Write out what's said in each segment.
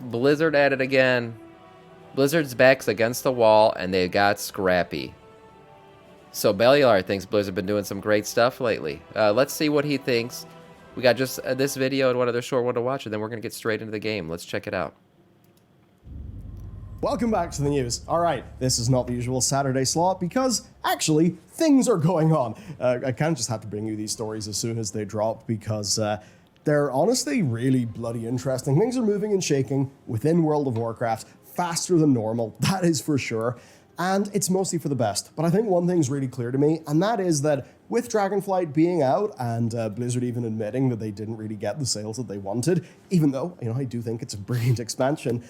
Blizzard at it again. Blizzard's back's against the wall, and they got Scrappy. So Bellular thinks Blizzard been doing some great stuff lately. Let's see what he thinks. We got just this video and one other short one to watch, and then we're going to get straight into the game. Let's check it out. Welcome back to the news. All right, this is not the usual Saturday slot because actually things are going on. I kind of just had to bring you these stories as soon as they drop because they're honestly really bloody interesting. Things are moving and shaking within World of Warcraft faster than normal, that is for sure. And it's mostly for the best. But I think one thing's really clear to me, and that is that with Dragonflight being out and Blizzard even admitting that they didn't really get the sales that they wanted, even though, I do think it's a brilliant expansion,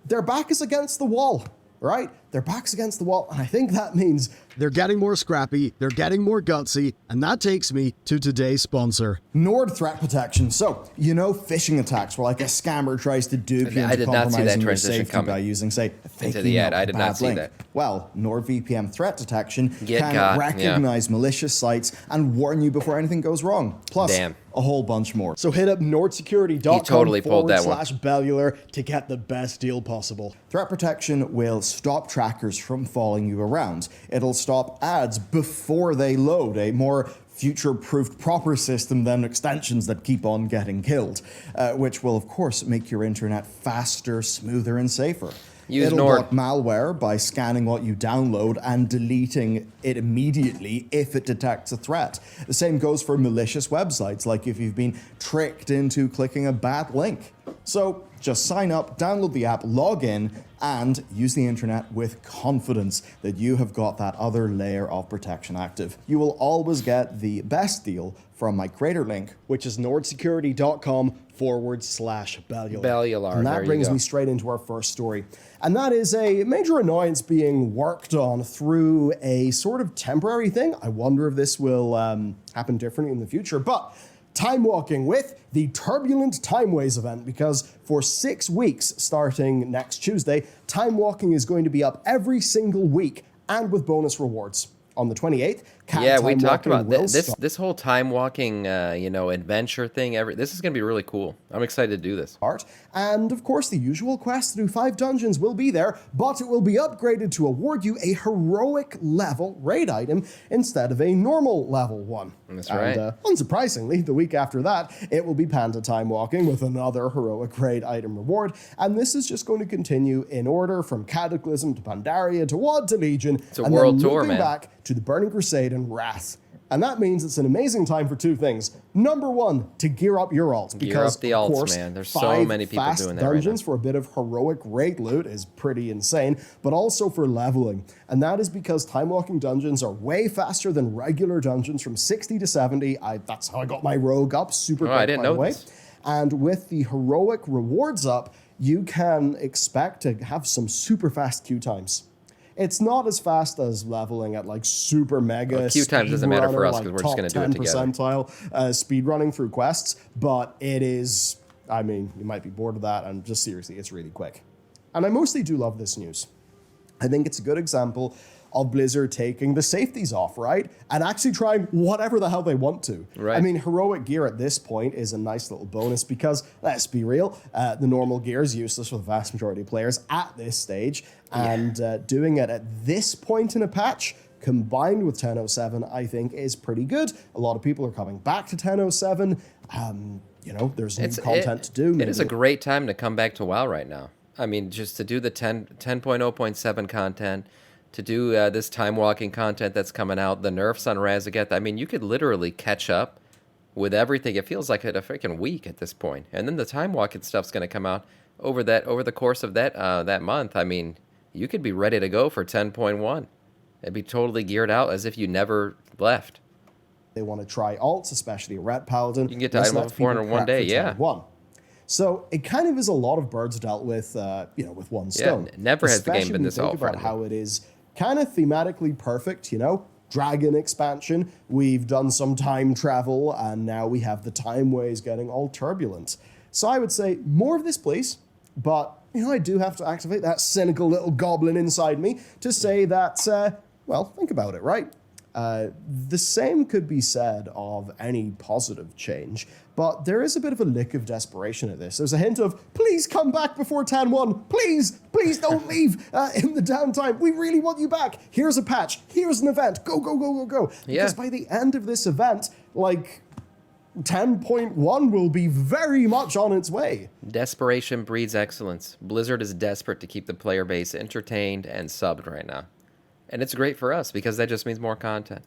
their back is against the wall, right? Their back's against the wall, and I think that means they're getting more scrappy, they're getting more gutsy, and that takes me to today's sponsor. Nord threat protection. So, phishing attacks where like a scammer tries to dupe you I into did not see that compromising your transition safety coming by using, say, a fake into the ad. email, I did a not bad see link. that. Well, NordVPN threat detection Get can got, recognize malicious sites and warn you before anything goes wrong. Plus, a whole bunch more. So hit up nordsecurity.com He totally pulled that one. /Bellular to get the best deal possible. Threat protection will stop trackers from following you around. It'll stop ads before they load, a more future-proofed proper system than extensions that keep on getting killed, which will of course make your internet faster, smoother and safer. It'll block malware by scanning what you download and deleting it immediately if it detects a threat. The same goes for malicious websites, like if you've been tricked into clicking a bad link. So just sign up, download the app, log in, and use the internet with confidence that you have got that other layer of protection active. You will always get the best deal from my creator link, which is nordsecurity.com/Bellular. Bellular. And that brings me straight into our first story. And that is a major annoyance being worked on through a sort of temporary thing. I wonder if this will happen differently in the future. But time walking with the Turbulent Timeways event, because for 6 weeks starting next Tuesday, time walking is going to be up every single week and with bonus rewards. On the 28th, we talked about this whole time walking, adventure thing. This is going to be really cool. I'm excited to do this. And of course, the usual quest to do 5 dungeons will be there, but it will be upgraded to award you a heroic level raid item instead of a normal level one. That's right. And unsurprisingly, the week after that, it will be Panda Time Walking with another heroic raid item reward. And this is just going to continue in order from Cataclysm to Pandaria to WoD to Legion. It's a world tour, man. Back to the Burning Crusade and Wrath. And that means it's an amazing time for 2 things. Number 1, to gear up your alts. Gear up the alts, of course, man. There's so many people doing that right now. Dungeons for a bit of heroic raid loot is pretty insane, but also for leveling. And that is because time walking dungeons are way faster than regular dungeons from 60 to 70. That's how I got my rogue up super quick, I didn't know this. And with the heroic rewards up, you can expect to have some super fast queue times. It's not as fast as leveling at like super mega queue times doesn't matter for us because we're just going to do it together. Percentile speed running through quests, but it is, you might be bored of that, and just seriously, it's really quick. And I mostly do love this news. I think it's a good example of Blizzard taking the safeties off, right? And actually trying whatever the hell they want to. Right. Heroic gear at this point is a nice little bonus because, let's be real, the normal gear is useless for the vast majority of players at this stage. And doing it at this point in a patch, combined with 10.07, I think is pretty good. A lot of people are coming back to 10.07. There's new content to do. It is a great time to come back to WoW right now. Just to do the 10.0.7 content, to do this time walking content that's coming out, the nerfs on Razageth. You could literally catch up with everything. It feels like a freaking week at this point. And then the time walking stuff's going to come out over the course of that month. You could be ready to go for 10.1. It'd be totally geared out as if you never left. They want to try alts, especially a Ret Paladin. You can get to item level 400 in one day, yeah. So it kind of is a lot of birds dealt with, with one stone. Never has the game been this all about how it is kind of thematically perfect, Dragon expansion, we've done some time travel, and now we have the timeways getting all turbulent. So I would say more of this, please. But, I do have to activate that cynical little goblin inside me to say that, think about it, right? The same could be said of any positive change, but there is a bit of a lick of desperation at this. There's a hint of, please come back before 10.1. Please don't leave in the downtime. We really want you back. Here's a patch. Here's an event. Go, go, go, go, go. Yeah. Because by the end of this event, like, 10.1 will be very much on its way. Desperation breeds excellence. Blizzard is desperate to keep the player base entertained and subbed right now. And it's great for us because that just means more content.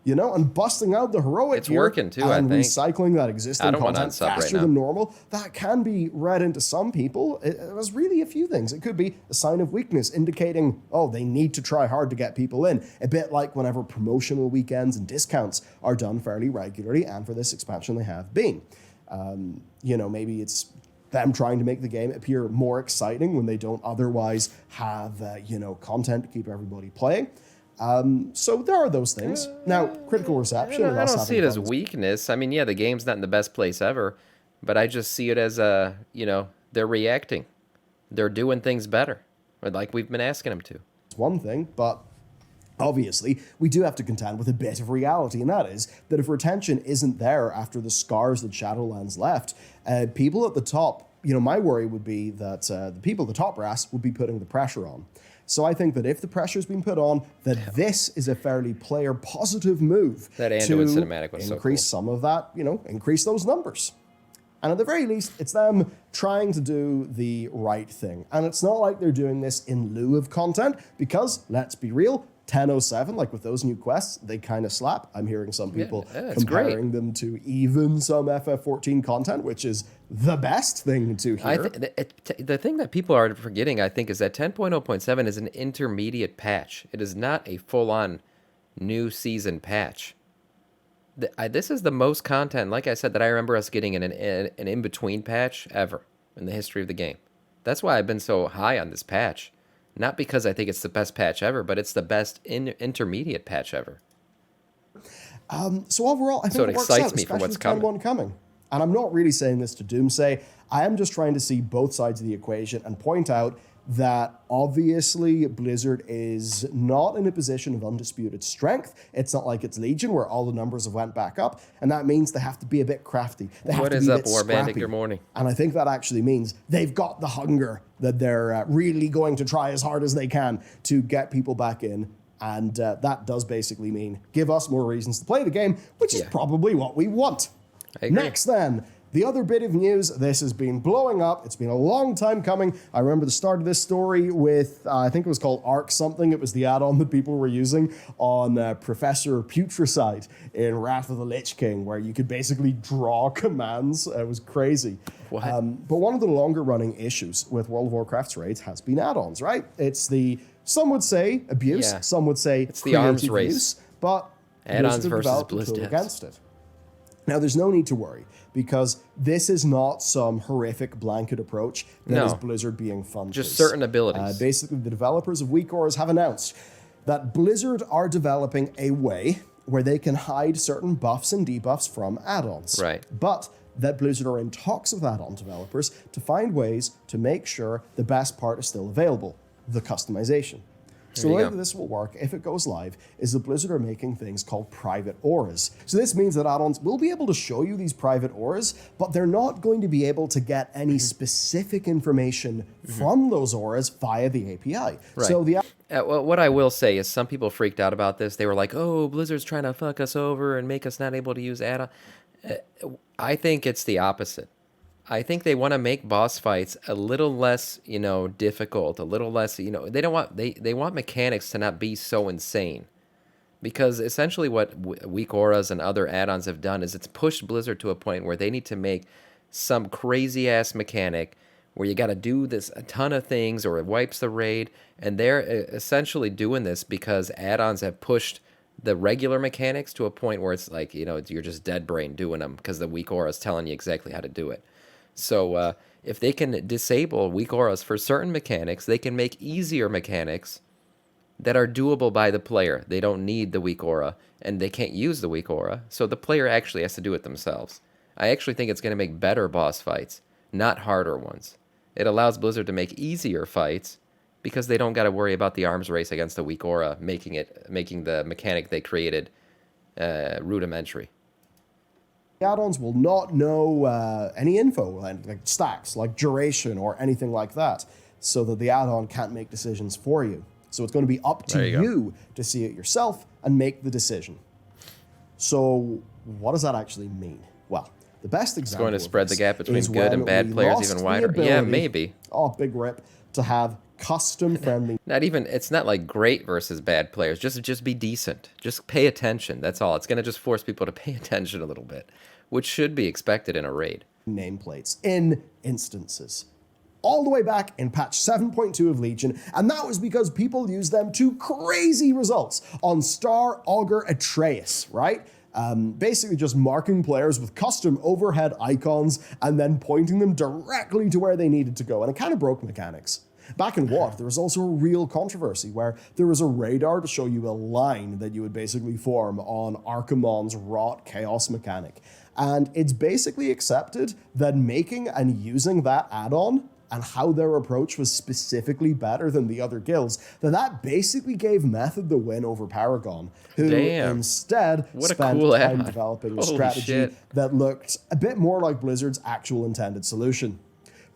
You know, and busting out the heroic It's here working too, I and think. recycling that existing I don't want to content unsub right faster now. than normal, that can be read into some people. It was really a few things. It could be a sign of weakness, indicating, oh, they need to try hard to get people in. A bit like whenever promotional weekends and discounts are done fairly regularly, and for this expansion they have been. You know, maybe it's them trying to make the game appear more exciting when they don't otherwise have, you know, content to keep everybody playing. So there are those things. Now, critical reception. I and us don't see it having as fun. weakness. I mean, yeah, the game's not in the best place ever, but I just see it as you know, they're reacting. They're doing things better, like we've been asking them to. It's one thing, but obviously we do have to contend with a bit of reality, and that is that if retention isn't there after the scars that Shadowlands left, people at the top, you know, my worry would be that the people at the top brass would be putting the pressure on. So I think that if the pressure's been put on, that this is a fairly player positive move That to Anduin cinematic was so increase cool. some of that, you know, increase those numbers. And at the very least, it's them trying to do the right thing. And it's not like they're doing this in lieu of content, because, let's be real, 10.07, like with those new quests, they kind of slap. I'm hearing some people it's great. comparing them to even some FF14 content, which is the best thing to hear. The thing that people are forgetting, I think, is that 10.0.7 is an intermediate patch. It is not a full-on new season patch. This is the most content, like I said, that I remember us getting in an in-between patch ever in the history of the game. That's why I've been so high on this patch. Not because I think it's the best patch ever, but it's the best intermediate patch ever. So overall, I think So it it works excites out, me for especially what's with coming. 10.1 coming. And I'm not really saying this to doomsay. I am just trying to see both sides of the equation and point out that obviously Blizzard is not in a position of undisputed strength. It's not like it's Legion where all the numbers have went back up, and that means they have to be a bit crafty. They have What to is be a up, bit War Bandit? scrappy. Good morning. And I think that actually means they've got the hunger, that they're really going to try as hard as they can to get people back in. And that does basically mean give us more reasons to play the game, which is probably what we want. I agree. Next then, the other bit of news, this has been blowing up. It's been a long time coming. I remember the start of this story with, I think it was called Arc something. It was the add-on that people were using on Professor Putricide in Wrath of the Lich King, where you could basically draw commands. It was crazy. What? But one of the longer running issues with World of Warcraft's raids has been add-ons, right? It's the, some would say abuse, Yeah. some would say It's the arms creative race. use, but Add-ons Blizzard have versus developed a Blizz tool devs. against it. Now, there's no need to worry, because this is not some horrific blanket approach that is No. Blizzard being fun. Just certain abilities. Basically, the developers of Weak Auras have announced that Blizzard are developing a way where they can hide certain buffs and debuffs from add-ons. Right. But that Blizzard are in talks with add-on developers to find ways to make sure the best part is still available, the customization. So the you way go. that this will work, if it goes live, is that Blizzard are making things called private auras. So this means that add-ons will be able to show you these private auras, but they're not going to be able to get any specific information from those auras via the API. Right. So the Well, what I will say is some people freaked out about this. They were like, oh, Blizzard's trying to fuck us over and make us not able to use add-on. I think it's the opposite. I think they want to make boss fights a little less, you know, difficult, a little less, you know, they don't want, they want mechanics to not be so insane. Because essentially what Weak Auras and other add-ons have done is it's pushed Blizzard to a point where they need to make some crazy-ass mechanic where you got to do this a ton of things or it wipes the raid, and they're essentially doing this because add-ons have pushed the regular mechanics to a point where it's like, you know, you're just dead brain doing them because the Weak Aura is telling you exactly how to do it. So if they can disable Weak Auras for certain mechanics, they can make easier mechanics that are doable by the player. They don't need the Weak Aura, and they can't use the Weak Aura, so the player actually has to do it themselves. I actually think it's going to make better boss fights, not harder ones. It allows Blizzard to make easier fights because they don't got to worry about the arms race against a weak aura, making the mechanic they created rudimentary. The add-ons will not know any info, like stacks, like duration, or anything like that, so that the add-on can't make decisions for you. So it's going to be up to you to see it yourself and make the decision. So what does that actually mean? Well, the best example It's going to spread the gap between is good and when bad we players lost even the wider. Yeah, ability- maybe. Oh, big rip. To have custom-friendly It's not like great versus bad players. Just be decent. Just pay attention. That's all. It's going to just force people to pay attention a little bit, which should be expected in a raid. nameplates in instances. All the way back in patch 7.2 of Legion, and that was because people used them to crazy results on Star Augur Atreus, right? Basically just marking players with custom overhead icons and then pointing them directly to where they needed to go, and it kind of broke mechanics. Back in WoD, there was also a real controversy where there was a radar to show you a line that you would basically form on Archimonde's Rot Chaos mechanic. And it's basically accepted that making and using that add-on and how their approach was specifically better than the other guilds, that basically gave Method the win over Paragon, who instead What a spent cool time add-on. developing a Holy strategy shit. that looked a bit more like Blizzard's actual intended solution.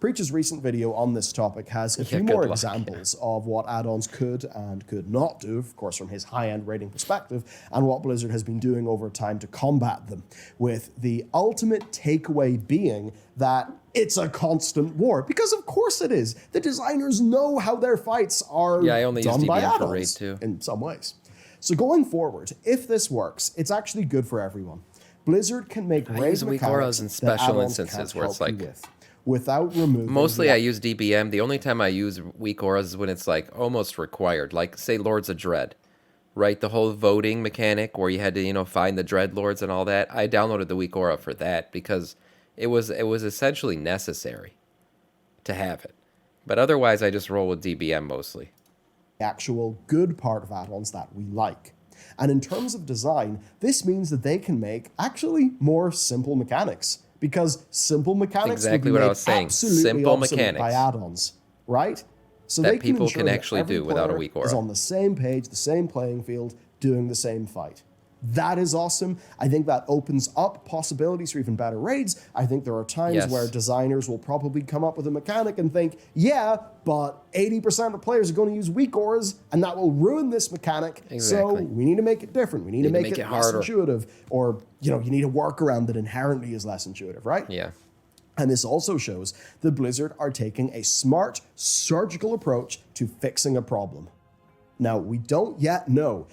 Preach's recent video on this topic has a few good more luck. examples of what add-ons could and could not do, of course from his high-end rating perspective, and what Blizzard has been doing over time to combat them, with the ultimate takeaway being that it's a constant war, because of course it is. The designers know how their fights are Yeah, I only use done by DBM for raid add-ons too. in some ways. So going forward, if this works, it's actually good for everyone. Blizzard can make raid use weak mechanics auras in that special add-ons instances can't where it's help you like- with, without removing Mostly the I use DBM. The only time I use weak auras is when it's like almost required. Like say Lords of Dread, right? The whole voting mechanic where you had to, find the Dread Lords and all that. I downloaded the weak aura for that because it was essentially necessary to have it. But otherwise I just roll with DBM mostly. actual good part of add-ons that we like. And in terms of design, this means that they can make actually more simple mechanics, because simple mechanics Exactly would be what I made was saying. absolutely Simple obsolete by mechanics. add-ons, right? So That they people ensure can that actually every do without a player weak is aura. on the same page, the same playing field, doing the same fight. That is awesome. I think that opens up possibilities for even better raids. I think there are times Yes. where designers will probably come up with a mechanic and think, yeah, but 80% of players are going to use weak auras, and that will ruin this mechanic. Exactly. So we need to make it different. We need to make it less harder. intuitive, or you need a workaround that inherently is less intuitive, right? Yeah. And this also shows that Blizzard are taking a smart, surgical approach to fixing a problem. Now, we don't yet know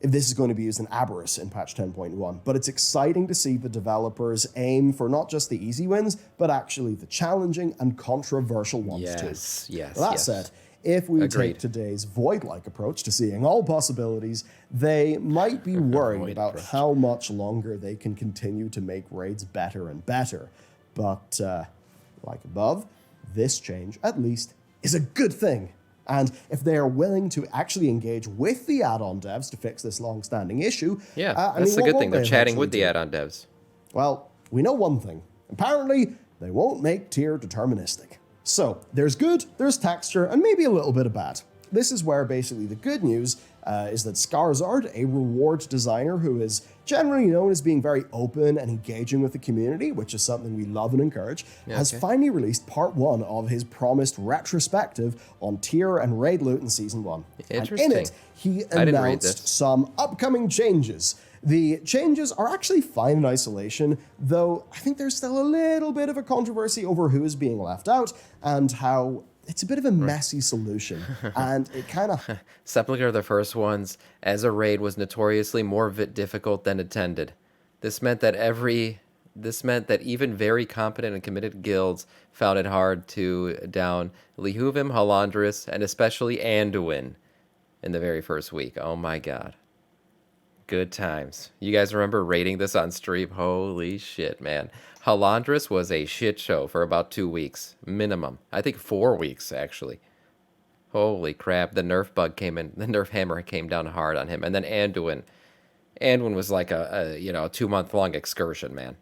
if this is going to be used in Aberrus in patch 10.1, but it's exciting to see the developers aim for not just the easy wins, but actually the challenging and controversial ones too. Yes, yes, That yes. said, if we Agreed. take today's Void-like approach to seeing all possibilities, they might be worried Void about approach. how much longer they can continue to make raids better and better. But like above, this change, at least, is a good thing. And if they are willing to actually engage with the add-on devs to fix this long-standing issue, Yeah, I that's mean, the what good won't thing. They're they chatting eventually with the do? add-on devs. Well, we know one thing. Apparently, they won't make tier deterministic. So, there's good, there's texture, and maybe a little bit of bad. This is where basically the good news is that Skarzard, a reward designer who is generally known as being very open and engaging with the community, which is something we love and encourage, has finally released part 1 of his promised retrospective on tier and raid loot in Season 1. And in Interesting. it, he I didn't read announced this. some upcoming changes. The changes are actually fine in isolation, though I think there's still a little bit of a controversy over who is being left out and how it's a bit of a messy solution. And it kind of Sepulchre, the first ones, as a raid, was notoriously more difficult than intended. This meant that even very competent and committed guilds found it hard to down Lehuvim, Halandris, and especially Anduin in the very first week. Oh my god. Good times. You guys remember rating this on stream? Holy shit, man. Halandris was a shit show for about 2 weeks, minimum. I think 4 weeks, actually. Holy crap, the nerf bug came in. The nerf hammer came down hard on him. And then Anduin. Anduin was like a 2-month-long excursion, man.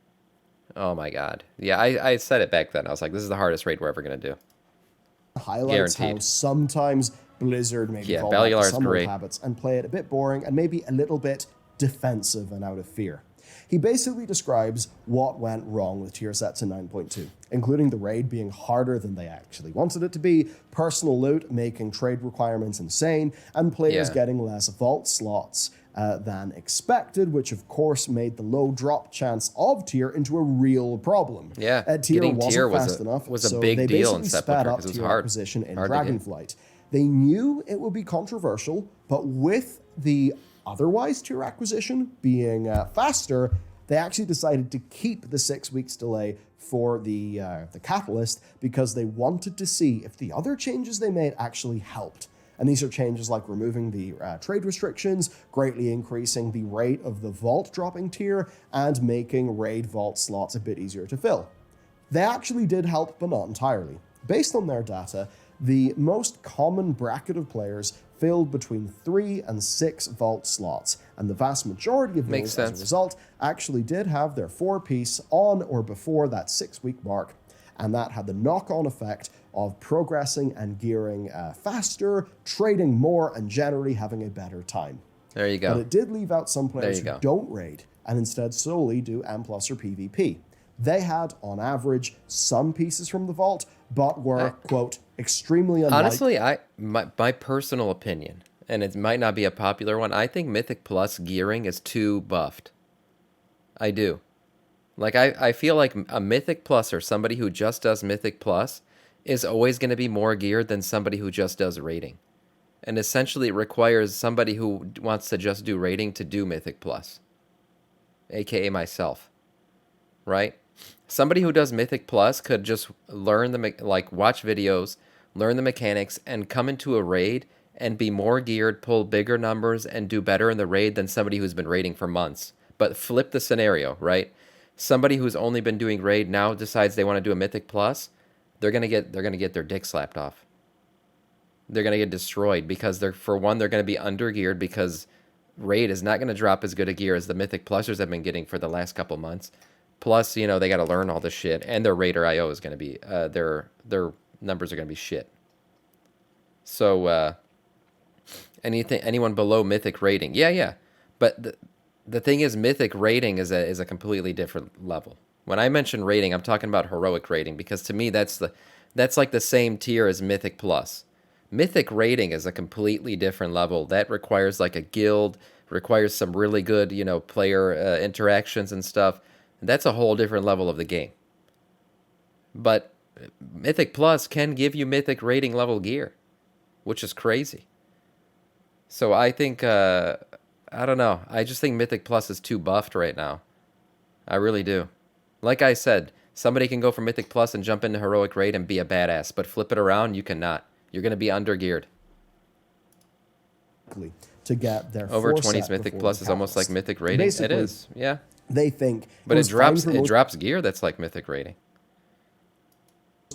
Oh my god. Yeah, I said it back then. I was like, this is the hardest raid we're ever going to do. highlights how Guaranteed. sometimes Blizzard maybe Yeah, fall back to Bellular is some old great. habits and play it a bit boring and maybe a little bit defensive and out of fear. He basically describes what went wrong with tier sets in 9.2, including the raid being harder than they actually wanted it to be, personal loot making trade requirements insane, and players Yeah. getting less vault slots than expected, which of course made the low drop chance of tier into a real problem. Yeah, Tier getting wasn't tier was fast a- enough, was a so big they deal in basically sped Sepulchre up 'cause it was tier hard. acquisition in Hard to get. Dragonflight. They knew it would be controversial, but with the otherwise tier acquisition being faster, they actually decided to keep the 6 weeks delay for the catalyst because they wanted to see if the other changes they made actually helped. And these are changes like removing the trade restrictions, greatly increasing the rate of the vault dropping tier, and making raid vault slots a bit easier to fill. They actually did help, but not entirely. Based on their data, the most common bracket of players filled between 3 and 6 vault slots, and the vast majority of Makes those, as sense. a result, actually did have their 4-piece on or before that 6-week mark, and that had the knock-on effect of progressing and gearing faster, trading more, and generally having a better time. There you go. But it did leave out some players you who go. don't raid and instead solely do M+ or PvP. They had, on average, some pieces from the vault, but were, quote, extremely unlikely. Honestly, my personal opinion, and it might not be a popular one, I think Mythic Plus gearing is too buffed. I do. Like, I feel like a Mythic Plus or somebody who just does Mythic Plus is always going to be more geared than somebody who just does rating. And essentially it requires somebody who wants to just do rating to do Mythic Plus, aka myself, right? Somebody who does Mythic Plus could just learn watch videos, learn the mechanics, and come into a raid and be more geared, pull bigger numbers, and do better in the raid than somebody who's been raiding for months. But flip the scenario, right? Somebody who's only been doing raid now decides they want to do a Mythic Plus, they're gonna get their dick slapped off. They're gonna get destroyed because they're going to be under geared because raid is not gonna drop as good a gear as the Mythic Plusers have been getting for the last couple months. Plus, they got to learn all this shit, and their Raider IO is going to be their numbers are going to be shit. So anyone below Mythic rating, yeah. But the thing is, Mythic rating is a completely different level. When I mention rating, I'm talking about heroic rating because to me that's like the same tier as Mythic Plus. Mythic rating is a completely different level. That requires like a guild, requires some really good player interactions and stuff. That's a whole different level of the game. But Mythic Plus can give you Mythic rating level gear, which is crazy. So I think, I don't know. I just think Mythic Plus is too buffed right now. I really do. Like I said, somebody can go for Mythic Plus and jump into Heroic Raid and be a badass, but flip it around, you cannot. You're going to be under geared. To get their Over 4 20s set Mythic before Plus the is almost like catalyst. Mythic rating. Basically, It is, yeah. They think But it was fine drops for most gear that's like Mythic rating.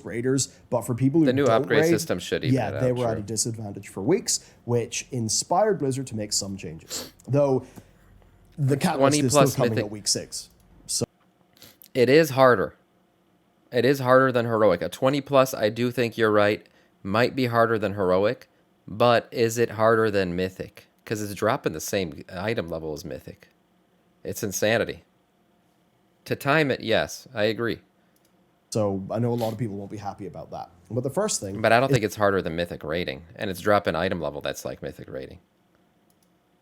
raiders, but for people who The new don't upgrade raid, system should even yeah, it they out, were at sure. a disadvantage for weeks, which inspired Blizzard to make some changes. Though the catalyst is still plus coming Mythic- at week 6. It is harder. It is harder than Heroic. A 20 plus, I do think you're right, might be harder than Heroic, but is it harder than Mythic? Because it's dropping the same item level as Mythic. It's insanity. To time it, yes, I agree. So I know a lot of people won't be happy about that. But the first thing But I don't think it's harder than Mythic rating, and it's dropping item level that's like Mythic rating.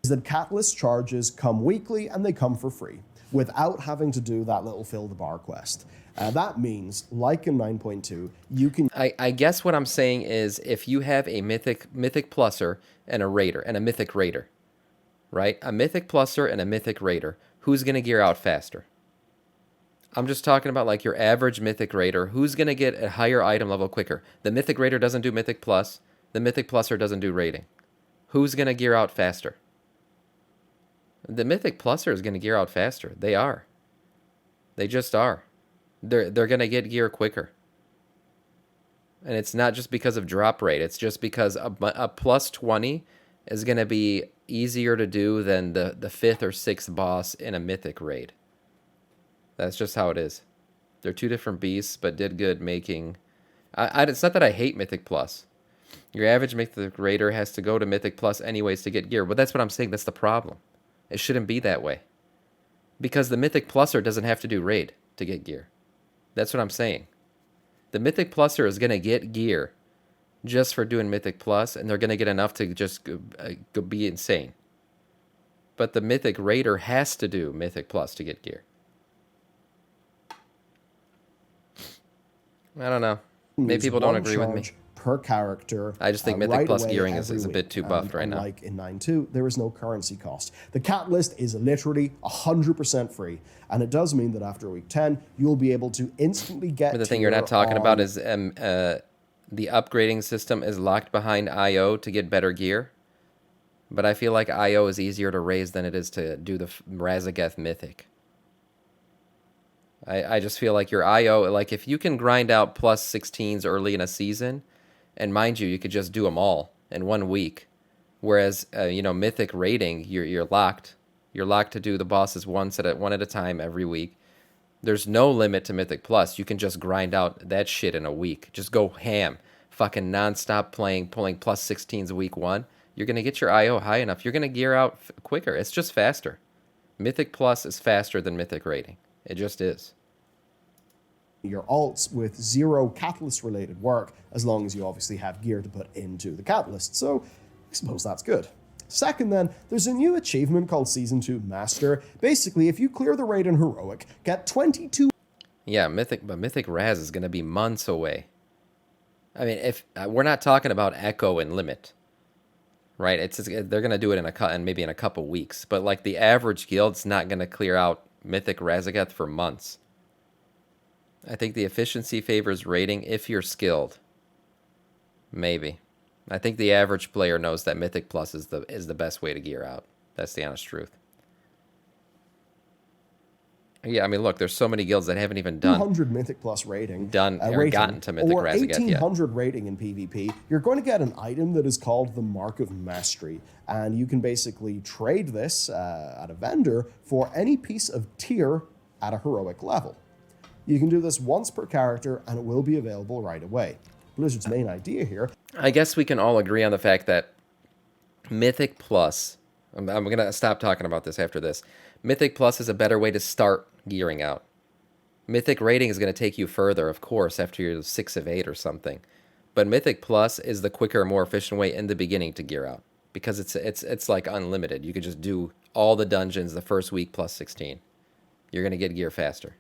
is that catalyst charges come weekly and they come for free without having to do that little fill the bar quest. That means, like in 9.2, you can I guess what I'm saying is if you have a Mythic Pluser and a Raider, and a Mythic Raider, right? A Mythic Pluser and a Mythic Raider, who's going to gear out faster? I'm just talking about like your average Mythic Raider. Who's going to get a higher item level quicker? The Mythic Raider doesn't do Mythic Plus. The Mythic Pluser doesn't do rating. Who's going to gear out faster? The Mythic Pluser is going to gear out faster. They are. They just are. They're going to get gear quicker. And it's not just because of drop rate. It's just because a plus 20 is going to be easier to do than the 5th or 6th boss in a Mythic raid. That's just how it is. They're two different beasts, but did good making... It's not that I hate Mythic Plus. Your average Mythic Raider has to go to Mythic Plus anyways to get gear. But that's what I'm saying. That's the problem. It shouldn't be that way. Because the Mythic Pluser doesn't have to do raid to get gear. That's what I'm saying. The Mythic Pluser is going to get gear just for doing Mythic Plus, and they're going to get enough to just go be insane. But the Mythic Raider has to do Mythic Plus to get gear. I don't know. Maybe people don't agree with me. Per character. I just think Mythic Plus gearing is a bit too buffed right now. Like in 9.2, there is no currency cost. The catalyst is literally 100% free, and it does mean that after week 10, you'll be able to instantly get. But the thing you're not talking about is the upgrading system is locked behind IO to get better gear. But I feel like IO is easier to raise than it is to do the Razageth Mythic. I just feel like your IO, like if you can grind out plus 16s early in a season, and mind you could just do them all in 1 week. Whereas, Mythic rating, you're locked. You're locked to do the bosses one at a time every week. There's no limit to Mythic Plus. You can just grind out that shit in a week. Just go ham. Fucking nonstop pulling plus 16s week 1. You're going to get your IO high enough. You're going to gear out quicker. It's just faster. Mythic Plus is faster than Mythic rating. It just is. Your alts with 0 catalyst related work, as long as you obviously have gear to put into the catalyst. So I suppose that's good. Second then, there's a new achievement called Season 2 Master. Basically, if you clear the raid in Heroic, get 22... Yeah, Mythic Res is going to be months away. I mean, if we're not talking about Echo and Limit, right? They're going to do it maybe in a couple weeks. But like the average guild's not going to clear out Mythic Razageth for months. I think the efficiency favors raiding if you're skilled. Maybe. I think the average player knows that Mythic Plus is the best way to gear out. That's the honest truth. Yeah, I mean, look, there's so many guilds that haven't even done 200 Mythic Plus rating, or gotten to Mythic Razageth yet. 1800 rating in PvP. You're going to get an item that is called the Mark of Mastery, and you can basically trade this at a vendor for any piece of tier at a heroic level. You can do this once per character, and it will be available right away. Blizzard's main idea here... I guess we can all agree on the fact that Mythic Plus... I'm going to stop talking about this after this. Mythic Plus is a better way to start gearing out. Mythic rating is going to take you further, of course, after you're 6 of 8 or something. But Mythic Plus is the quicker, more efficient way in the beginning to gear out. Because it's like unlimited. You could just do all the dungeons the first week plus 16. You're going to get gear faster.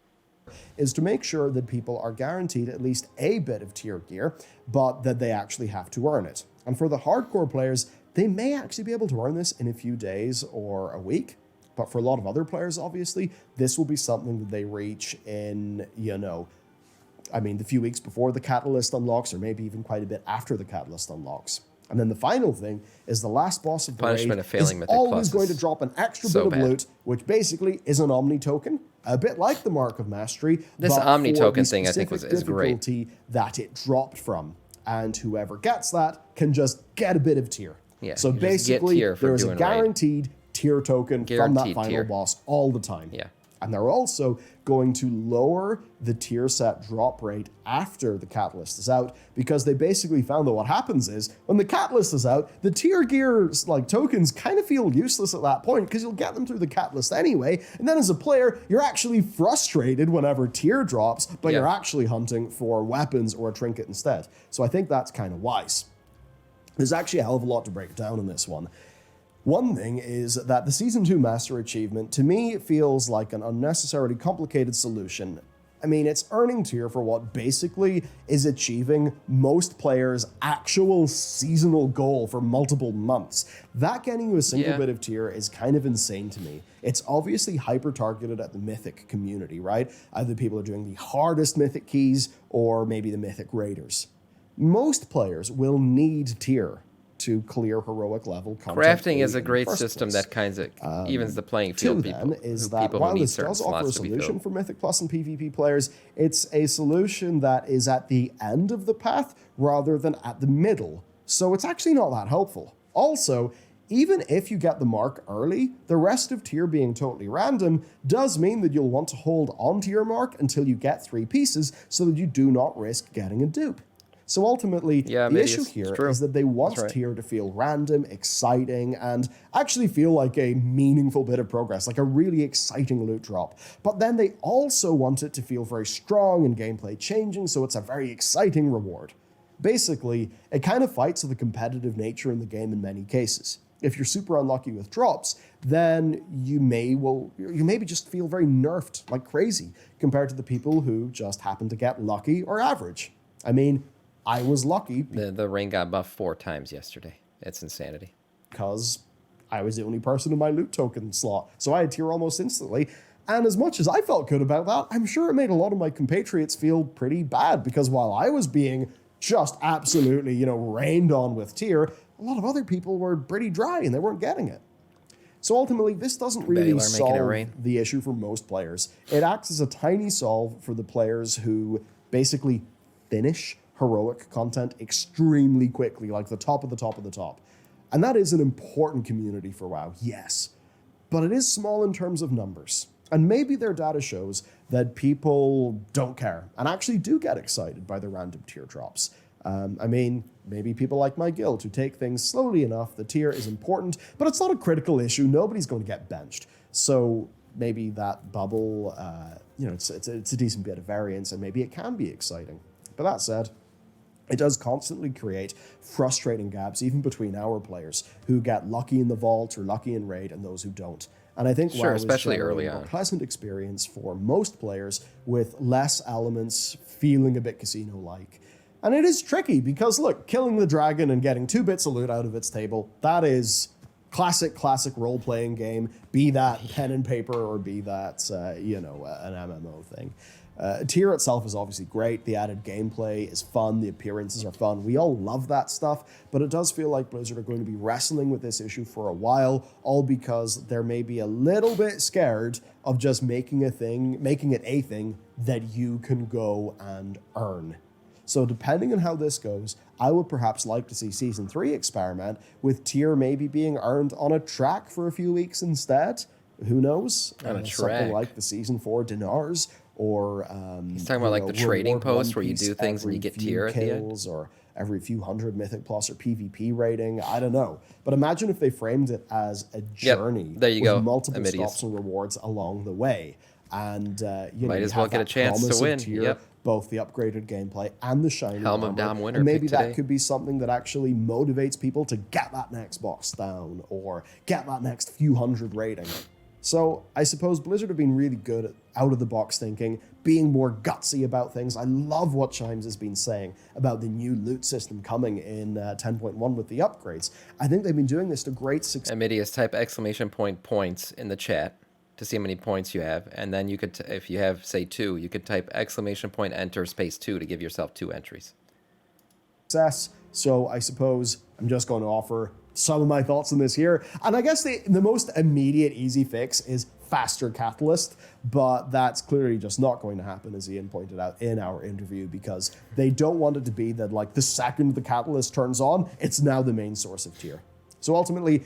Is to make sure that people are guaranteed at least a bit of tier gear, but that they actually have to earn it. And for the hardcore players, they may actually be able to earn this in a few days or a week. But for a lot of other players, obviously, this will be something that they reach in, the few weeks before the catalyst unlocks, or maybe even quite a bit after the catalyst unlocks. And then the final thing is the last boss of the Punishment raid of failing is Mythic always Plus going to is drop an extra so bit of bad. loot, which basically is an Omni token, a bit like the Mark of Mastery. This but Omni for token the thing, I think, is great. difficulty that it dropped from, and whoever gets that can just get a bit of tier. Yeah, so you just get basically, tier for there's a doing raid. guaranteed tier token from that Guaranteed final tier. boss all the time. Yeah. And they're also going to lower the tier set drop rate after the catalyst is out, because they basically found that what happens is when the catalyst is out, the tier gears like tokens kind of feel useless at that point because you'll get them through the catalyst anyway. And then as a player, you're actually frustrated whenever tier drops, but Yeah. you're actually hunting for weapons or a trinket instead. So I think that's kind of wise. There's actually a hell of a lot to break down in this one. One thing is that the Season 2 Master achievement, to me, feels like an unnecessarily complicated solution. I mean, it's earning tier for what basically is achieving most players' actual seasonal goal for multiple months. That getting you a single bit of tier is kind of insane to me. It's obviously hyper-targeted at the Mythic community, right? Either people are doing the hardest Mythic keys or maybe the Mythic Raiders. Most players will need tier to clear heroic level content. Crafting is a in the great first system place. that kind of evens the playing field. Two, People then, is who that people while who need this certain does offer a slots to be solution filled. for Mythic Plus and PvP players, it's a solution that is at the end of the path rather than at the middle. So it's actually not that helpful. Also, even if you get the mark early, the rest of tier being totally random does mean that you'll want to hold on to your mark until you get 3 pieces so that you do not risk getting a dupe. So ultimately, Yeah, the maybe issue it's here true. is that they want That's right. tier to feel random, exciting, and actually feel like a meaningful bit of progress, like a really exciting loot drop. But then they also want it to feel very strong and gameplay changing, so it's a very exciting reward. Basically, it kind of fights with the competitive nature in the game in many cases. If you're super unlucky with drops, then you maybe just feel very nerfed like crazy compared to the people who just happen to get lucky or average. I mean, I was lucky The rain got buffed 4 times yesterday. It's insanity. because I was the only person in my loot token slot, so I had tier almost instantly. And as much as I felt good about that, I'm sure it made a lot of my compatriots feel pretty bad, because while I was being just absolutely, rained on with tier, a lot of other people were pretty dry and they weren't getting it. So ultimately, this doesn't really Bellular making it solve rain. the issue for most players. It acts as a tiny solve for the players who basically finish heroic content extremely quickly, like the top of the top of the top. And that is an important community for WoW, yes. But it is small in terms of numbers. And maybe their data shows that people don't care and actually do get excited by the random tier drops. Maybe people like my guild who take things slowly enough. The tier is important, but it's not a critical issue. Nobody's going to get benched. So maybe that bubble, it's a decent bit of variance, and maybe it can be exciting. But that said, it does constantly create frustrating gaps, even between our players who get lucky in the vault or lucky in raid and those who don't. And I think Sure, WoW is especially generally early a more on. pleasant experience for most players with less elements feeling a bit casino-like. And it is tricky because, look, killing the dragon and getting 2 bits of loot out of its table, that is classic role-playing game, be that pen and paper or be that, an MMO thing. Tier itself is obviously great. The added gameplay is fun. The appearances are fun. We all love that stuff, but it does feel like Blizzard are going to be wrestling with this issue for a while, all because they're maybe a little bit scared of just making it a thing that you can go and earn. So depending on how this goes, I would perhaps like to see Season 3 experiment with tier maybe being earned on a track for a few weeks instead. Who knows? On a Something track. like the Season 4 dinars, or He's talking about like the trading reward post One where you Piece do things and you every get few tier at the end. kills, or every few hundred Mythic Plus or PvP rating. I don't know. But imagine if they framed it as a journey there you with go, multiple Amidius. stops and rewards along the way. And Might you as well have get a that chance to promise of win. tier, Yep. both the upgraded gameplay and the shiny Helm of armor. Dom winner And maybe pick that today. could be something that actually motivates people to get that next box down or get that next few hundred rating. So I suppose Blizzard have been really good at out-of-the-box thinking, being more gutsy about things. I love what Chimes has been saying about the new loot system coming in 10.1 with the upgrades. I think they've been doing this to great success. Amidius, type points in the chat to see how many points you have, and then you could, if you have say 2, you could type enter space 2 to give yourself 2 entries. So I suppose I'm just going to offer some of my thoughts on this here. And I guess the most immediate easy fix is faster catalyst, but that's clearly just not going to happen, as Ian pointed out in our interview, because they don't want it to be that like the second the catalyst turns on, it's now the main source of tier. So ultimately,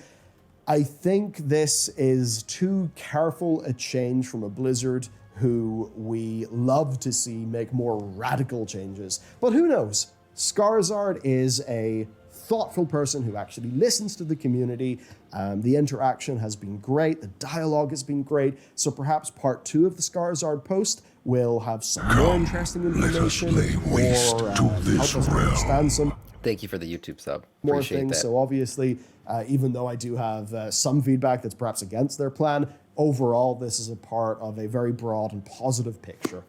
I think this is too careful a change from a Blizzard who we love to see make more radical changes. But who knows? Skarzard is a thoughtful person who actually listens to the community. The interaction has been great. The dialogue has been great. So perhaps part 2 of the Skarzard post will have some more interesting information or help us understand some Thank you for the YouTube sub. more Appreciate things. that. So obviously, even though I do have some feedback that's perhaps against their plan, overall, this is a part of a very broad and positive picture.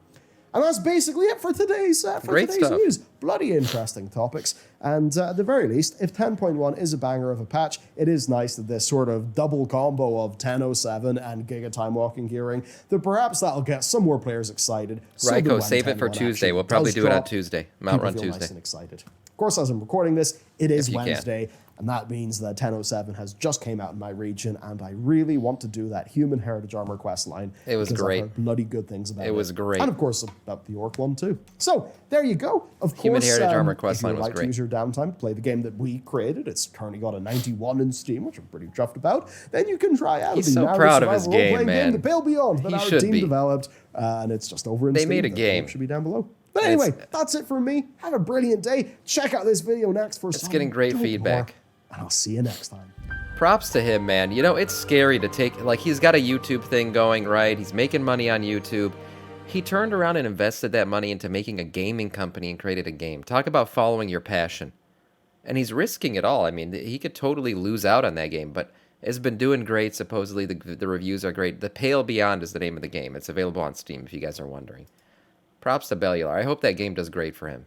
And that's basically it for today's Great stuff. news. Bloody interesting topics. And at the very least, if 10.1 is a banger of a patch, it is nice that this sort of double combo of 10.07 and Giga Time Walking Gearing, that perhaps that'll get some more players excited. So that Ryko, when save it for 10.1 Tuesday. actually We'll probably does do it on drop, Tuesday. Mount people Run feel Tuesday. nice and excited. Of course, as I'm recording this, it is If you can. Wednesday, and that means that 10.07 has just came out in my region, and I really want to do that Human Heritage Armor quest line. It was because great. I've heard bloody good things about it. It was great. And of course, about the Orc one too. So there you go. Of Human course, Heritage Armor quest if you line would was like great. to use your downtime to play the game that we created, it's currently got a 91 in Steam, which I'm pretty chuffed about. Then you can try out He's the so narrative proud of his survival role-playing game, man. The Pale Beyond that He our should team be. developed, and it's just over in They Steam. made a The game. link should be down below. But anyway, that's it from me. Have a brilliant day. Check out this video next for It's getting great feedback. And I'll see you next time. Props to him, man. You know, it's scary to take, like, he's got a YouTube thing going, right? He's making money on YouTube. He turned around and invested that money into making a gaming company and created a game. Talk about following your passion. And he's risking it all. I mean, he could totally lose out on that game, but it's been doing great. Supposedly, the reviews are great. The Pale Beyond is the name of the game. It's available on Steam, if you guys are wondering. Props to Bellular. I hope that game does great for him.